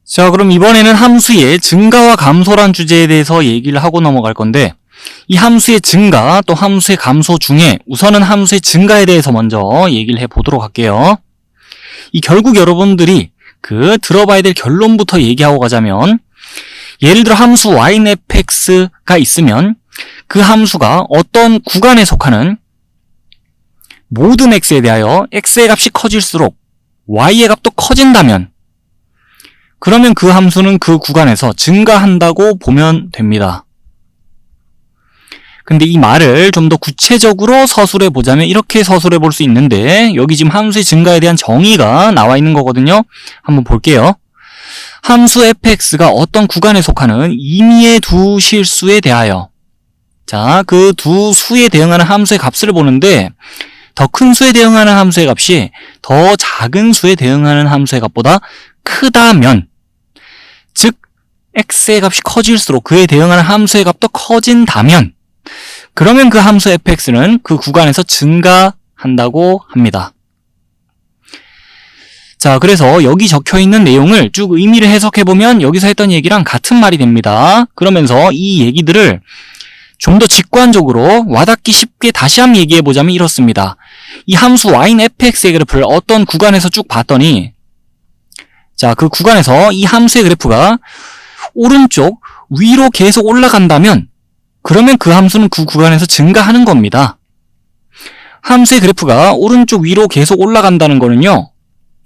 자, 그럼 이번에는 함수의 증가와 감소란 주제에 대해서 얘기를 하고 넘어갈 건데, 이 함수의 증가 또 함수의 감소 중에 우선은 함수의 증가에 대해서 먼저 얘기를 해보도록 할게요. 이 결국 여러분들이 들어봐야 될 결론부터 얘기하고 가자면, 예를 들어 함수 yfx가 있으면 그 함수가 어떤 구간에 속하는 모든 x에 대하여 x의 값이 커질수록 y의 값도 커진다면, 그러면 그 함수는 그 구간에서 증가한다고 보면 됩니다. 근데 이 말을 좀 더 구체적으로 서술해 보자면 이렇게 서술해 볼 수 있는데, 여기 지금 함수의 증가에 대한 정의가 나와 있는 거거든요. 한번 볼게요. 함수 fx가 어떤 구간에 속하는 임의의 두 실수에 대하여, 자, 그 두 수에 대응하는 함수의 값을 보는데, 더 큰 수에 대응하는 함수의 값이 더 작은 수에 대응하는 함수의 값보다 크다면, 즉 x의 값이 커질수록 그에 대응하는 함수의 값도 커진다면, 그러면 그 함수 fx는 그 구간에서 증가한다고 합니다. 자, 그래서 여기 적혀있는 내용을 쭉 의미를 해석해보면 여기서 했던 얘기랑 같은 말이 됩니다. 그러면서 이 얘기들을 좀 더 직관적으로 와닿기 쉽게 다시 한번 얘기해보자면 이렇습니다. 이 함수 y인 fx의 그래프를 어떤 구간에서 쭉 봤더니, 자, 그 구간에서 이 함수의 그래프가 오른쪽 위로 계속 올라간다면, 그러면 그 함수는 그 구간에서 증가하는 겁니다. 함수의 그래프가 오른쪽 위로 계속 올라간다는 거는요,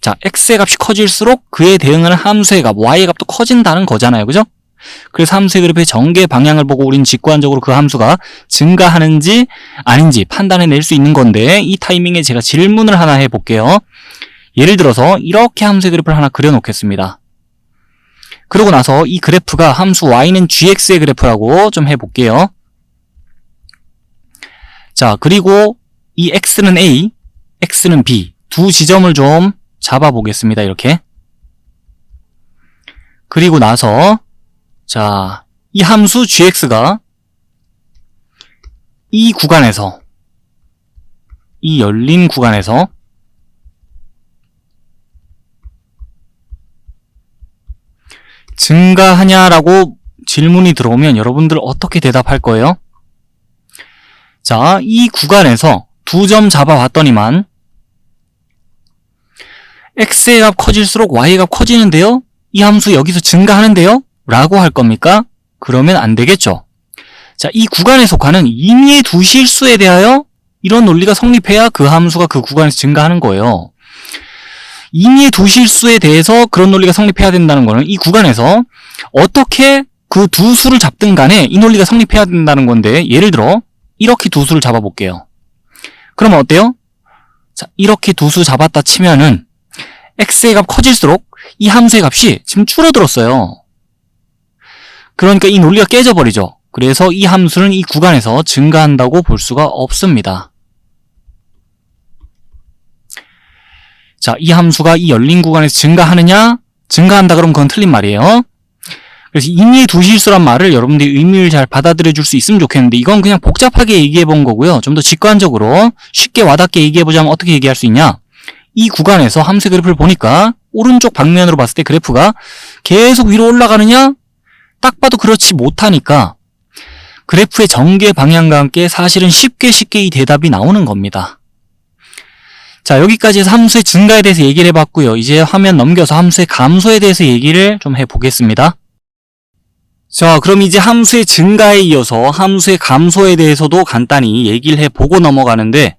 자, x의 값이 커질수록 그에 대응하는 함수의 값, y의 값도 커진다는 거잖아요. 그죠? 그래서 함수의 그래프의 전개 방향을 보고 우리는 직관적으로 그 함수가 증가하는지 아닌지 판단해낼 수 있는 건데, 이 타이밍에 제가 질문을 하나 해볼게요. 예를 들어서 이렇게 함수의 그래프를 하나 그려놓겠습니다. 그러고 나서 이 그래프가 함수 y는 gx의 그래프라고 좀 해볼게요. 자, 그리고 이 x는 a, x는 b 두 지점을 좀 잡아보겠습니다. 이렇게. 그리고 나서, 자, 이 함수 gx가 이 구간에서, 이 열린 구간에서 증가하냐라고 질문이 들어오면 여러분들 어떻게 대답할 거예요? 자, 이 구간에서 두 점 잡아봤더니만 x의 값 커질수록 y의 값 커지는데요? 이 함수 여기서 증가하는데요? 라고 할 겁니까? 그러면 안 되겠죠. 자, 이 구간에 속하는 임의의 두 실수에 대하여 이런 논리가 성립해야 그 함수가 그 구간에서 증가하는 거예요. 임의의 두 실수에 대해서 그런 논리가 성립해야 된다는 거는 이 구간에서 어떻게 그 두 수를 잡든 간에 이 논리가 성립해야 된다는 건데, 예를 들어 이렇게 두 수를 잡아볼게요. 그러면 어때요? 자, 이렇게 두 수 잡았다 치면은 x의 값 커질수록 이 함수의 값이 지금 줄어들었어요. 그러니까 이 논리가 깨져버리죠. 그래서 이 함수는 이 구간에서 증가한다고 볼 수가 없습니다. 자, 이 함수가 이 열린 구간에서 증가하느냐? 증가한다 그러면 그건 틀린 말이에요. 그래서 임의의 두 실수란 말을 여러분들이 의미를 잘 받아들여 줄 수 있으면 좋겠는데, 이건 그냥 복잡하게 얘기해 본 거고요. 좀 더 직관적으로 쉽게 와닿게 얘기해 보자면 어떻게 얘기할 수 있냐? 이 구간에서 함수의 그래프를 보니까 오른쪽 방면으로 봤을 때 그래프가 계속 위로 올라가느냐? 딱 봐도 그렇지 못하니까 그래프의 전개 방향과 함께 사실은 쉽게 이 대답이 나오는 겁니다. 자, 여기까지 해서 함수의 증가에 대해서 얘기를 해봤고요. 이제 화면 넘겨서 함수의 감소에 대해서 얘기를 좀 해보겠습니다. 자, 그럼 이제 함수의 증가에 이어서 함수의 감소에 대해서도 간단히 얘기를 해보고 넘어가는데,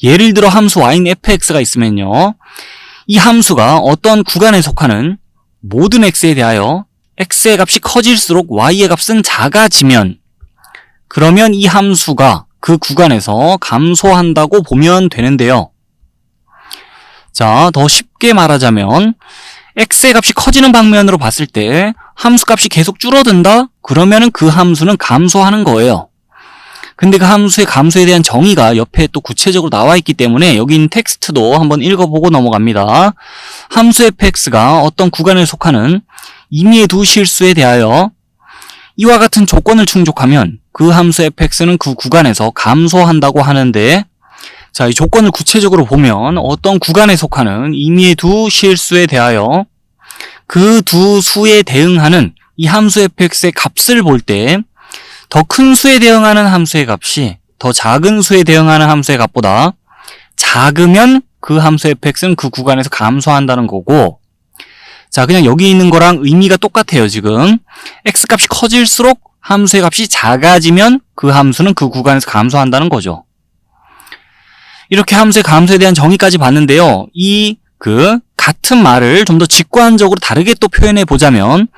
예를 들어 함수 y인 fx가 있으면요, 이 함수가 어떤 구간에 속하는 모든 x에 대하여 x의 값이 커질수록 y의 값은 작아지면, 그러면 이 함수가 그 구간에서 감소한다고 보면 되는데요. 자, 더 쉽게 말하자면 x의 값이 커지는 방면으로 봤을 때 함수 값이 계속 줄어든다? 그러면은 그 함수는 감소하는 거예요. 근데 그 함수의 감소에 대한 정의가 옆에 또 구체적으로 나와 있기 때문에 여기 있는 텍스트도 한번 읽어보고 넘어갑니다. 함수 fx가 어떤 구간에 속하는 임의의 두 실수에 대하여 이와 같은 조건을 충족하면 그 함수 fx는 그 구간에서 감소한다고 하는데, 자, 이 조건을 구체적으로 보면 어떤 구간에 속하는 임의의 두 실수에 대하여 그 두 수에 대응하는 이 함수 fx의 값을 볼 때 더 큰 수에 대응하는 함수의 값이 더 작은 수에 대응하는 함수의 값보다 작으면 그 함수 fx는 그 구간에서 감소한다는 거고, 자, 그냥 여기 있는 거랑 의미가 똑같아요, 지금. x 값이 커질수록 함수의 값이 작아지면 그 함수는 그 구간에서 감소한다는 거죠. 이렇게 함수의 감소에 대한 정의까지 봤는데요. 같은 말을 좀 더 직관적으로 다르게 또 표현해 보자면,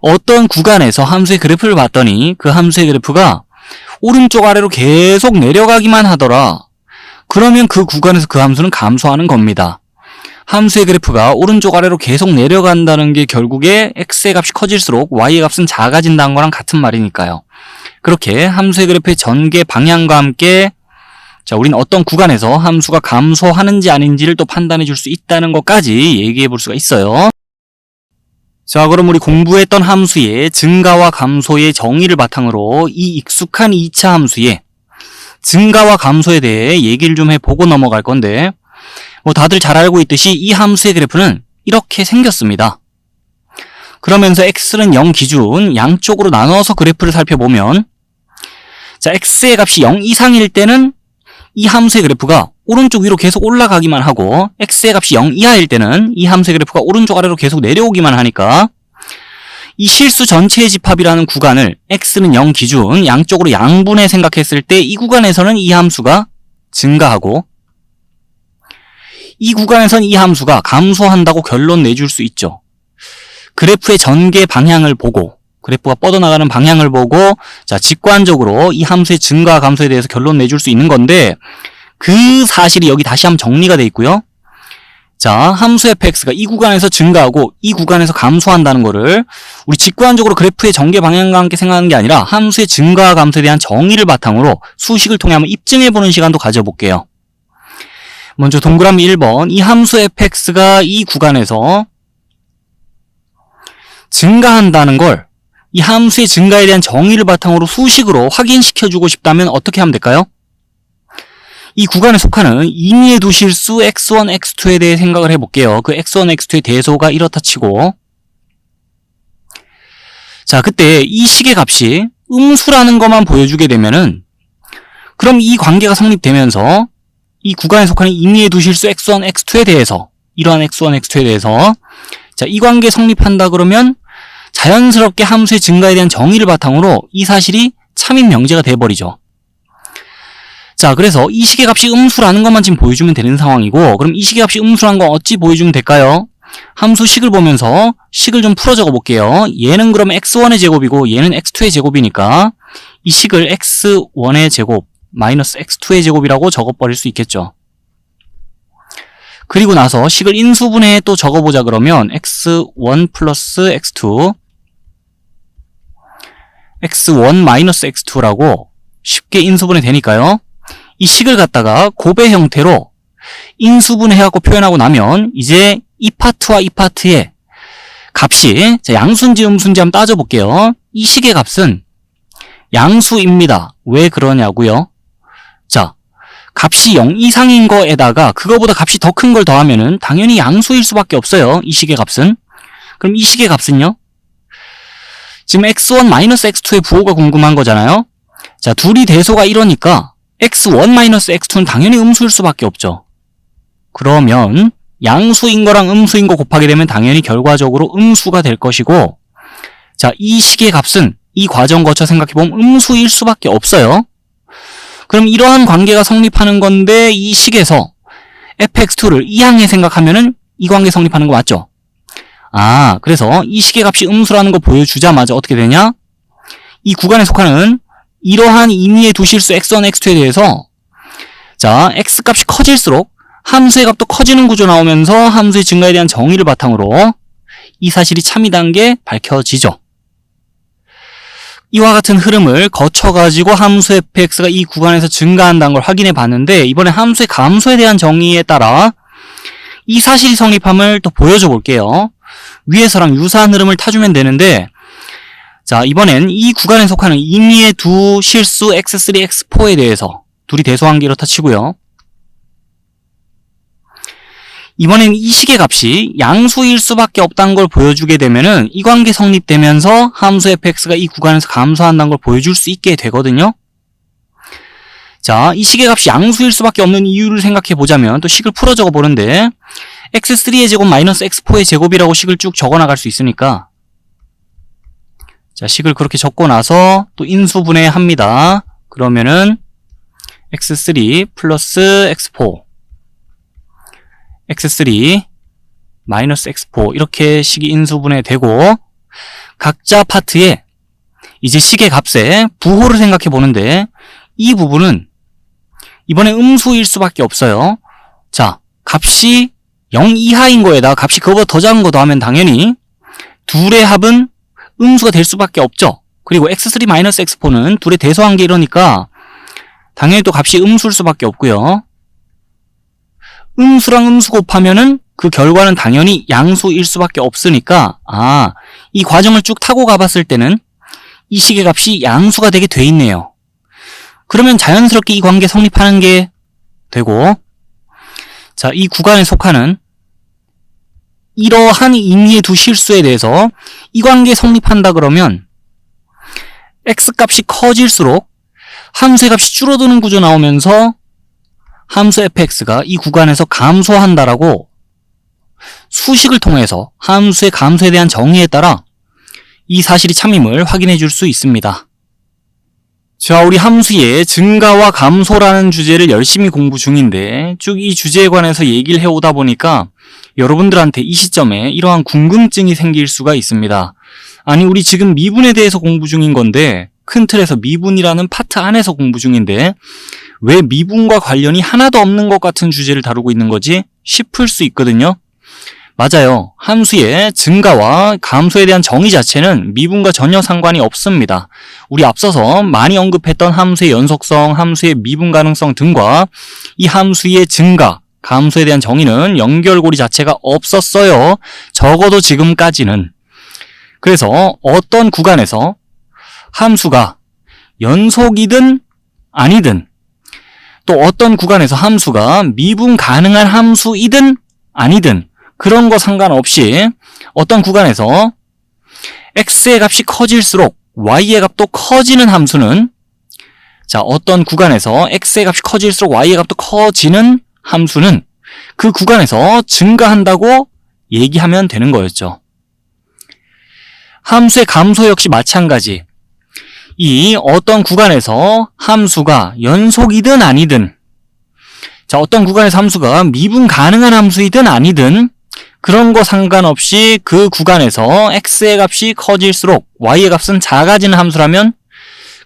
어떤 구간에서 함수의 그래프를 봤더니 그 함수의 그래프가 오른쪽 아래로 계속 내려가기만 하더라. 그러면 그 구간에서 그 함수는 감소하는 겁니다. 함수의 그래프가 오른쪽 아래로 계속 내려간다는 게 결국에 x의 값이 커질수록 y의 값은 작아진다는 거랑 같은 말이니까요. 그렇게 함수의 그래프의 전개 방향과 함께 자, 우린 어떤 구간에서 함수가 감소하는지 아닌지를 또 판단해 줄 수 있다는 것까지 얘기해 볼 수가 있어요. 자, 그럼 우리 공부했던 함수의 증가와 감소의 정의를 바탕으로 이 익숙한 2차 함수의 증가와 감소에 대해 얘기를 좀 해보고 넘어갈 건데, 뭐 다들 잘 알고 있듯이 이 함수의 그래프는 이렇게 생겼습니다. 그러면서 x는 0 기준 양쪽으로 나눠서 그래프를 살펴보면, 자, x의 값이 0 이상일 때는 이 함수의 그래프가 오른쪽 위로 계속 올라가기만 하고, x의 값이 0 이하일 때는 이 함수의 그래프가 오른쪽 아래로 계속 내려오기만 하니까, 이 실수 전체의 집합이라는 구간을 x는 0 기준 양쪽으로 양분해 생각했을 때 이 구간에서는 이 함수가 증가하고, 이 구간에선 이 함수가 감소한다고 결론 내줄 수 있죠. 그래프의 전개 방향을 보고, 그래프가 뻗어나가는 방향을 보고, 자, 직관적으로 이 함수의 증가와 감소에 대해서 결론 내줄 수 있는 건데, 그 사실이 여기 다시 한번 정리가 돼 있고요. 자, 함수 fx가 이 구간에서 증가하고 이 구간에서 감소한다는 거를 우리 직관적으로 그래프의 전개 방향과 함께 생각하는 게 아니라 함수의 증가와 감소에 대한 정의를 바탕으로 수식을 통해 한번 입증해보는 시간도 가져볼게요. 먼저 동그라미 1번, 이 함수 fx가 이 구간에서 증가한다는 걸 이 함수의 증가에 대한 정의를 바탕으로 수식으로 확인시켜주고 싶다면 어떻게 하면 될까요? 이 구간에 속하는 임의의 두 실수 x1, x2에 대해 생각을 해볼게요. 그 x1, x2의 대소가 이렇다 치고, 자, 그때 이 식의 값이 음수라는 것만 보여주게 되면은, 그럼 이 관계가 성립되면서 이 구간에 속하는 임의의 두 실수 x1, x2에 대해서, 이러한 x1, x2에 대해서, 자, 이 관계 성립한다 그러면 자연스럽게 함수의 증가에 대한 정의를 바탕으로 이 사실이 참인 명제가 돼버리죠. 자, 그래서 이 식의 값이 음수라는 것만 지금 보여주면 되는 상황이고, 그럼 이 식의 값이 음수라는 건 어찌 보여주면 될까요? 함수 식을 보면서 식을 좀 풀어 적어 볼게요. 얘는 그러면 x1의 제곱이고 얘는 x2의 제곱이니까 이 식을 x1의 제곱 마이너스 x2의 제곱이라고 적어버릴 수 있겠죠. 그리고 나서 식을 인수분해에 또 적어보자 그러면 x1 플러스 x2 x1 마이너스 x2라고 쉽게 인수분해 되니까요. 이 식을 갖다가 곱의 형태로 인수분해하고 표현하고 나면 이제 이 파트와 이 파트의 값이 양수인지 음수인지 한번 따져볼게요. 이 식의 값은 양수입니다. 왜 그러냐고요? 자, 값이 0 이상인 거에다가 그거보다 값이 더 큰 걸 더하면은 당연히 양수일 수밖에 없어요. 이 식의 값은. 그럼 이 식의 값은요? 지금 x1 마이너스 x2의 부호가 궁금한 거잖아요. 자, 둘이 대소가 이러니까 x1 마이너스 x2는 당연히 음수일 수밖에 없죠. 그러면 양수인 거랑 음수인 거 곱하게 되면 당연히 결과적으로 음수가 될 것이고, 자, 이 식의 값은 이 과정 거쳐 생각해보면 음수일 수밖에 없어요. 그럼 이러한 관계가 성립하는 건데 이 식에서 fx2를 이항에 생각하면은 이 관계 성립하는 거 맞죠? 아, 그래서 이 식의 값이 음수라는 거 보여주자마자 어떻게 되냐? 이 구간에 속하는 이러한 임의의 두 실수 x1, x2에 대해서 자, x 값이 커질수록 함수의 값도 커지는 구조 나오면서 함수의 증가에 대한 정의를 바탕으로 이 사실이 참이다는 게 밝혀지죠. 이와 같은 흐름을 거쳐가지고 함수 fx가 이 구간에서 증가한다는 걸 확인해 봤는데, 이번에 함수의 감소에 대한 정의에 따라 이 사실이 성립함을 또 보여줘 볼게요. 위에서랑 유사한 흐름을 타주면 되는데, 자, 이번엔 이 구간에 속하는 임의의 두 실수 x3, x4에 대해서 둘이 대소한 게 이렇다 치고요. 이번엔 이 식의 값이 양수일 수밖에 없다는 걸 보여주게 되면은 이 관계 성립되면서 함수 fx가 이 구간에서 감소한다는 걸 보여줄 수 있게 되거든요. 자, 이 식의 값이 양수일 수밖에 없는 이유를 생각해 보자면 또 식을 풀어 적어 보는데 x3의 제곱 마이너스 x4의 제곱이라고 식을 쭉 적어 나갈 수 있으니까 자, 식을 그렇게 적고 나서 또 인수분해합니다. 그러면은 x3 플러스 x4 x3 마이너스 x4 이렇게 식이 인수분해되고 각자 파트에 이제 식의 값에 부호를 생각해 보는데 이 부분은 이번에 음수일 수밖에 없어요. 자, 값이 0 이하인 거에다가 값이 그거보다 더 작은 거 더하면 당연히 둘의 합은 음수가 될 수밖에 없죠. 그리고 x3 마이너스 x4는 둘의 대소한 게 이러니까 당연히 또 값이 음수일 수밖에 없고요. 음수랑 음수 곱하면은 그 결과는 당연히 양수일 수밖에 없으니까 이 과정을 쭉 타고 가봤을 때는 이 식의 값이 양수가 되게 돼 있네요. 그러면 자연스럽게 이 관계 성립하는 게 되고 자, 이 구간에 속하는 이러한 임의의 두 실수에 대해서 이 관계 성립한다 그러면 x값이 커질수록 함수의 값이 줄어드는 구조 나오면서 함수 fx가 이 구간에서 감소한다라고 수식을 통해서 함수의 감소에 대한 정의에 따라 이 사실이 참임을 확인해 줄 수 있습니다. 자, 우리 함수의 증가와 감소라는 주제를 열심히 공부 중인데 쭉 이 주제에 관해서 얘기를 해오다 보니까 여러분들한테 이 시점에 이러한 궁금증이 생길 수가 있습니다. 아니, 우리 지금 미분에 대해서 공부 중인 건데 큰 틀에서 미분이라는 파트 안에서 공부 중인데 왜 미분과 관련이 하나도 없는 것 같은 주제를 다루고 있는 거지? 싶을 수 있거든요. 맞아요. 함수의 증가와 감소에 대한 정의 자체는 미분과 전혀 상관이 없습니다. 우리 앞서서 많이 언급했던 함수의 연속성, 함수의 미분 가능성 등과 이 함수의 증가, 감소에 대한 정의는 연결고리 자체가 없었어요. 적어도 지금까지는. 그래서 어떤 구간에서 함수가 연속이든 아니든 또 어떤 구간에서 함수가 미분 가능한 함수이든 아니든 그런 거 상관없이 어떤 구간에서 x의 값이 커질수록 y의 값도 커지는 함수는 자, 어떤 구간에서 x의 값이 커질수록 y의 값도 커지는 함수는 그 구간에서 증가한다고 얘기하면 되는 거였죠. 함수의 감소 역시 마찬가지. 이 어떤 구간에서 함수가 연속이든 아니든 자, 어떤 구간에서 함수가 미분 가능한 함수이든 아니든 그런 거 상관없이 그 구간에서 x의 값이 커질수록 y의 값은 작아지는 함수라면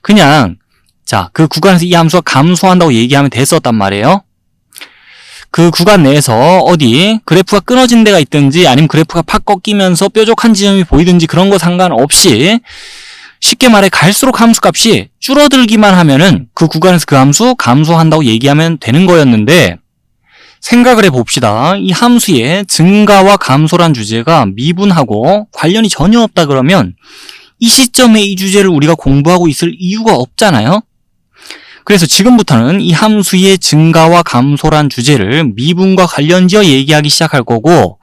그냥 자, 그 구간에서 이 함수가 감소한다고 얘기하면 됐었단 말이에요. 그 구간 내에서 어디 그래프가 끊어진 데가 있든지 아니면 그래프가 팍 꺾이면서 뾰족한 지점이 보이든지 그런 거 상관없이 쉽게 말해 갈수록 함수값이 줄어들기만 하면은 그 구간에서 그 함수 감소한다고 얘기하면 되는 거였는데 생각을 해봅시다. 이 함수의 증가와 감소란 주제가 미분하고 관련이 전혀 없다 그러면 이 시점에 이 주제를 우리가 공부하고 있을 이유가 없잖아요. 그래서 지금부터는 이 함수의 증가와 감소란 주제를 미분과 관련지어 얘기하기 시작할 거고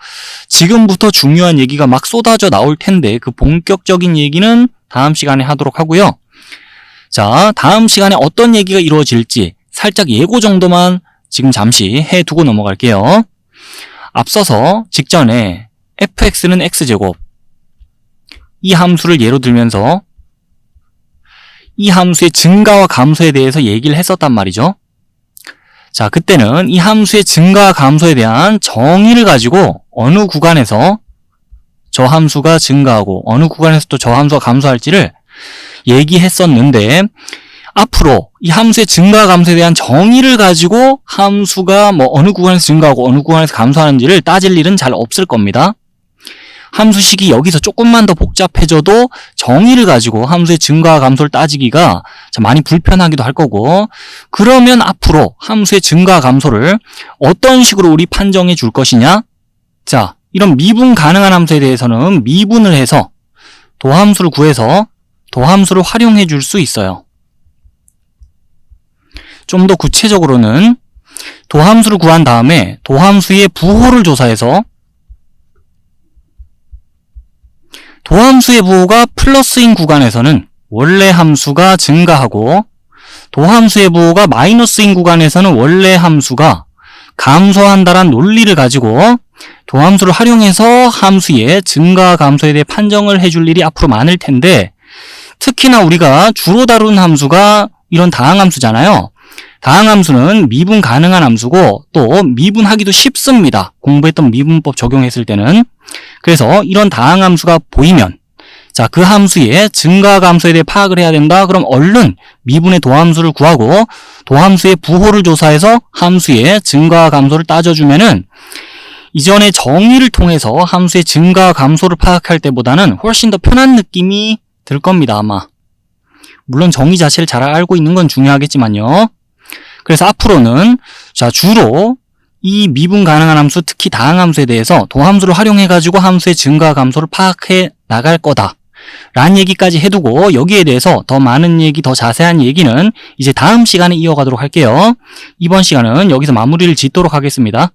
지금부터 중요한 얘기가 막 쏟아져 나올 텐데 그 본격적인 얘기는 다음 시간에 하도록 하고요. 자, 다음 시간에 어떤 얘기가 이루어질지 살짝 예고 정도만 지금 잠시 해두고 넘어갈게요. 앞서서 직전에 fx는 x제곱 이 함수를 예로 들면서 이 함수의 증가와 감소에 대해서 얘기를 했었단 말이죠. 자, 그때는 이 함수의 증가와 감소에 대한 정의를 가지고 어느 구간에서 저 함수가 증가하고 어느 구간에서 또 저 함수가 감소할지를 얘기했었는데 앞으로 이 함수의 증가와 감소에 대한 정의를 가지고 함수가 뭐 어느 구간에서 증가하고 어느 구간에서 감소하는지를 따질 일은 잘 없을 겁니다. 함수식이 여기서 조금만 더 복잡해져도 정의를 가지고 함수의 증가와 감소를 따지기가 참 많이 불편하기도 할 거고 그러면 앞으로 함수의 증가와 감소를 어떤 식으로 우리 판정해 줄 것이냐? 자, 이런 미분 가능한 함수에 대해서는 미분을 해서 도함수를 구해서 도함수를 활용해 줄 수 있어요. 좀 더 구체적으로는 도함수를 구한 다음에 도함수의 부호를 조사해서 도함수의 부호가 플러스인 구간에서는 원래 함수가 증가하고 도함수의 부호가 마이너스인 구간에서는 원래 함수가 감소한다란 논리를 가지고 도함수를 활용해서 함수의 증가 감소에 대해 판정을 해줄 일이 앞으로 많을 텐데, 특히나 우리가 주로 다룬 함수가 이런 다항함수잖아요. 다항함수는 미분 가능한 함수고 또 미분하기도 쉽습니다. 공부했던 미분법 적용했을 때는. 그래서 이런 다항함수가 보이면 자, 그 함수의 증가 감소에 대해 파악을 해야 된다. 그럼 얼른 미분의 도함수를 구하고 도함수의 부호를 조사해서 함수의 증가 감소를 따져주면은 이전의 정의를 통해서 함수의 증가 감소를 파악할 때보다는 훨씬 더 편한 느낌이 들 겁니다, 아마. 물론 정의 자체를 잘 알고 있는 건 중요하겠지만요. 그래서 앞으로는 자, 주로 이 미분 가능한 함수, 특히 다항함수에 대해서 도함수를 활용해가지고 함수의 증가 감소를 파악해 나갈 거다 라는 얘기까지 해두고, 여기에 대해서 더 많은 얘기, 더 자세한 얘기는 이제 다음 시간에 이어가도록 할게요. 이번 시간은 여기서 마무리를 짓도록 하겠습니다.